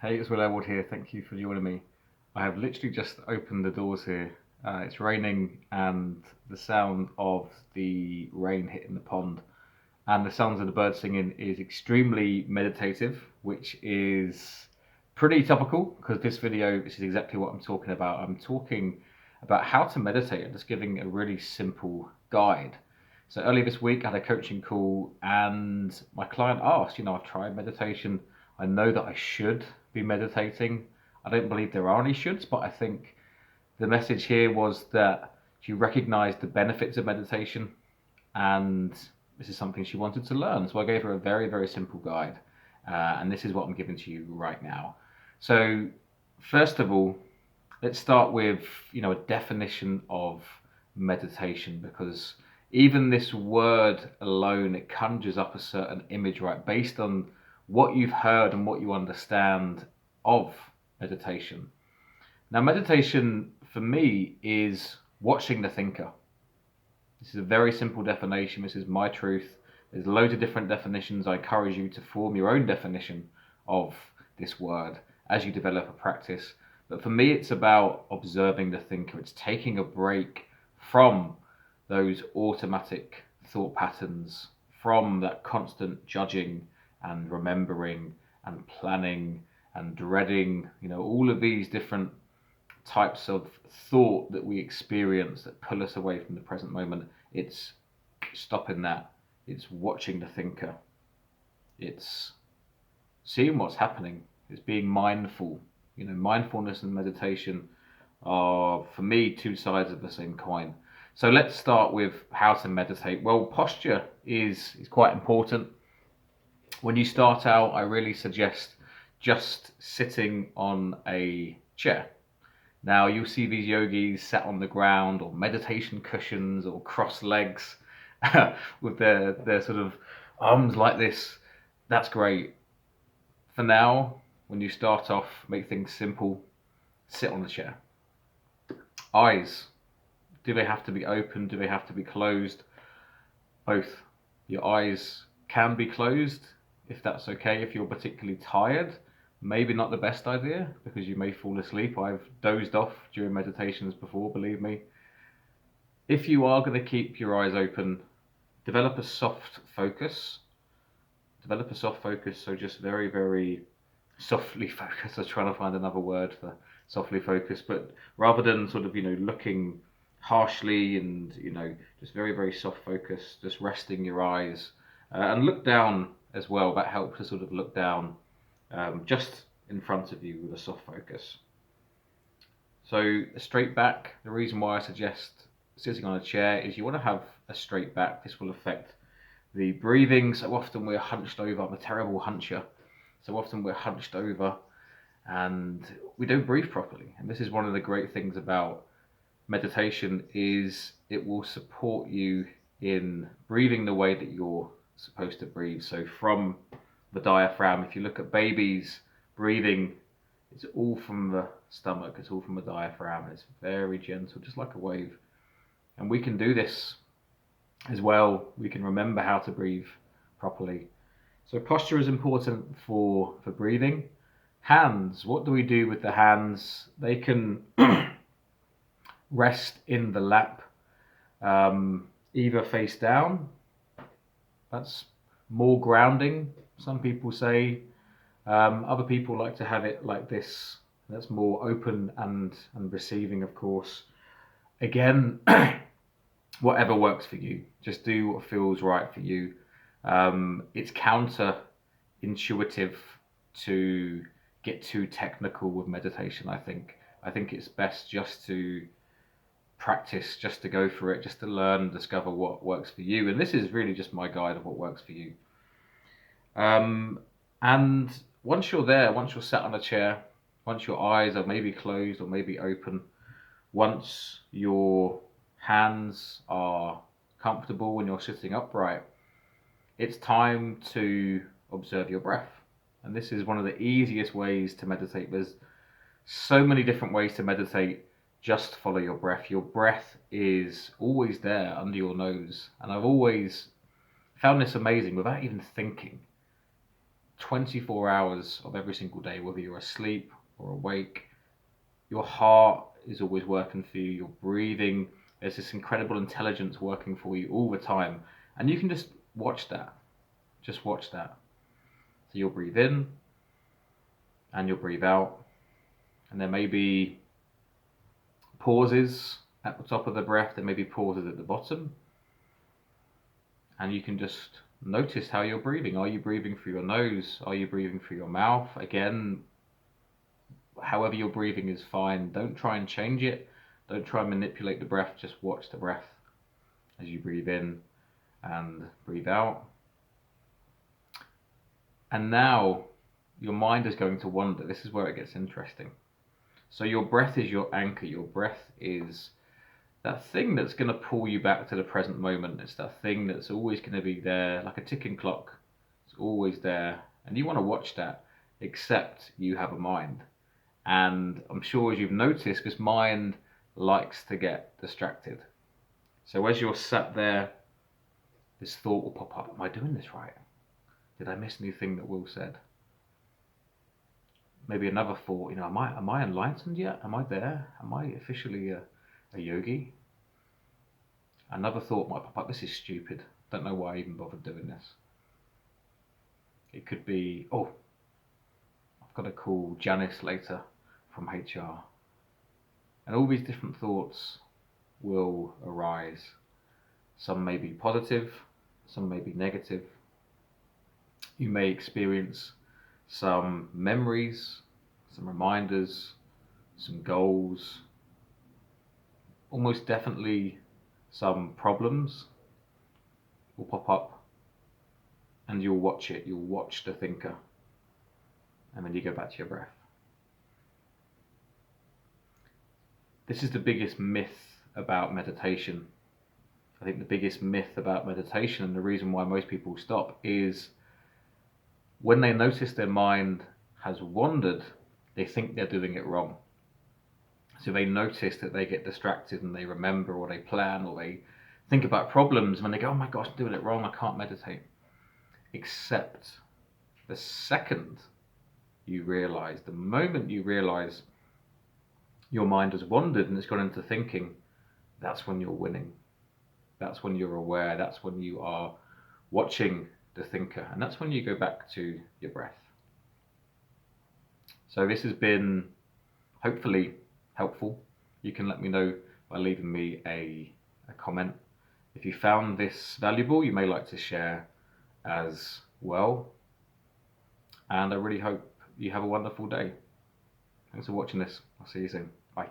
Hey, it's Will Elwood here. Thank you for joining me. I have literally just opened the doors here. It's raining, and the sound of the rain hitting the pond and the sounds of the birds singing is extremely meditative, which is pretty topical because this is exactly what I'm talking about. I'm talking about how to meditate and just giving a really simple guide. So earlier this week, I had a coaching call, and my client asked, I've tried meditation. I know that I should be meditating. I don't believe there are any shoulds, but I think the message here was that she recognized the benefits of meditation, and this is something she wanted to learn. So I gave her a very, very simple guide, and this is what I'm giving to you right now. So, first of all, let's start with a definition of meditation, because even this word alone, it conjures up a certain image, right, based on what you've heard and what you understand of meditation. Now, meditation for me is watching the thinker. This is a very simple definition. This is my truth. There's loads of different definitions. I encourage you to form your own definition of this word as you develop a practice. But for me, it's about observing the thinker. It's taking a break from those automatic thought patterns, from that constant judging and remembering and planning and dreading, all of these different types of thought that we experience that pull us away from the present moment. It's stopping that. It's watching the thinker. It's seeing what's happening. It's being mindful. Mindfulness and meditation are, for me, two sides of the same coin. So let's start with how to meditate. Well, posture is quite important. When you start out, I really suggest just sitting on a chair. Now, you'll see these yogis sat on the ground or meditation cushions or cross legs with their sort of arms like this. That's great. For now, when you start off, make things simple. Sit on the chair. Eyes. Do they have to be open? Do they have to be closed? Both. Your eyes can be closed if that's okay, if you're particularly tired. Maybe not the best idea because you may fall asleep. I've dozed off during meditations before, believe me. If you are going to keep your eyes open, develop a soft focus. Develop a soft focus, so just very, very softly focus. I was trying to find another word for softly focus, but rather than sort of, looking harshly and, just very, very soft focus, just resting your eyes and look down as well. That helps to sort of look down just in front of you with a soft focus. So a straight back, the reason why I suggest sitting on a chair is you want to have a straight back. This will affect the breathing. So often we're hunched over. I'm a terrible huncher. So often we're hunched over and we don't breathe properly. And this is one of the great things about meditation is it will support you in breathing the way that you're supposed to breathe. So from the diaphragm, if you look at babies breathing, it's all from the stomach, it's all from the diaphragm, and it's very gentle, just like a wave. And we can do this as well. We can remember how to breathe properly. So posture is important for breathing. Hands, what do we do with the hands? They can rest in the lap, either face down. That's more grounding, some people say. Other people like to have it like this. That's more open and receiving, of course. Again, whatever works for you. Just do what feels right for you. It's counter-intuitive to get too technical with meditation, I think. I think it's best just to practice, just to go for it, just to learn and discover what works for you. And this is really just my guide of what works for you. And once you're there, once you're sat on a chair, once your eyes are maybe closed or maybe open, once your hands are comfortable when you're sitting upright, it's time to observe your breath. And this is one of the easiest ways to meditate. There's so many different ways to meditate. Just follow your breath. Your breath is always there under your nose. And I've always found this amazing without even thinking. 24 hours of every single day, whether you're asleep or awake, your heart is always working for you, you're breathing, there's this incredible intelligence working for you all the time. And you can just watch that. Just watch that. So you'll breathe in and you'll breathe out. And there may be pauses at the top of the breath, there may be pauses at the bottom. And you can just notice how you're breathing. Are you breathing through your nose? Are you breathing through your mouth? Again, however you're breathing is fine. Don't try and change it. Don't try and manipulate the breath. Just watch the breath as you breathe in and breathe out. And now your mind is going to wander. This is where it gets interesting. So your breath is your anchor. Your breath is that thing that's going to pull you back to the present moment. It's that thing that's always going to be there, like a ticking clock. It's always there. And you want to watch that, except you have a mind. And I'm sure as you've noticed, this mind likes to get distracted. So as you're sat there, this thought will pop up. Am I doing this right? Did I miss anything that Will said? Maybe another thought, am I enlightened yet? Am I there? Am I officially a yogi? Another thought might pop up. This is stupid. Don't know why I even bothered doing this. It could be, I've got to call Janice later from HR. And all these different thoughts will arise. Some may be positive, some may be negative. You may experience some memories, some reminders, some goals, almost definitely some problems will pop up, and you'll watch it. You'll watch the thinker, and then you go back to your breath. This is the biggest myth about meditation. I think the biggest myth about meditation, and the reason why most people stop, is when they notice their mind has wandered, they think they're doing it wrong. So they notice that they get distracted and they remember or they plan or they think about problems, and when they go, oh my gosh, I'm doing it wrong, I can't meditate. Except the second you realize, the moment you realize your mind has wandered and it's gone into thinking, that's when you're winning. That's when you're aware. That's when you are watching the thinker. And that's when you go back to your breath. So this has been hopefully helpful. You can let me know by leaving me a comment. If you found this valuable, you may like to share as well. And I really hope you have a wonderful day. Thanks for watching this. I'll see you soon. Bye.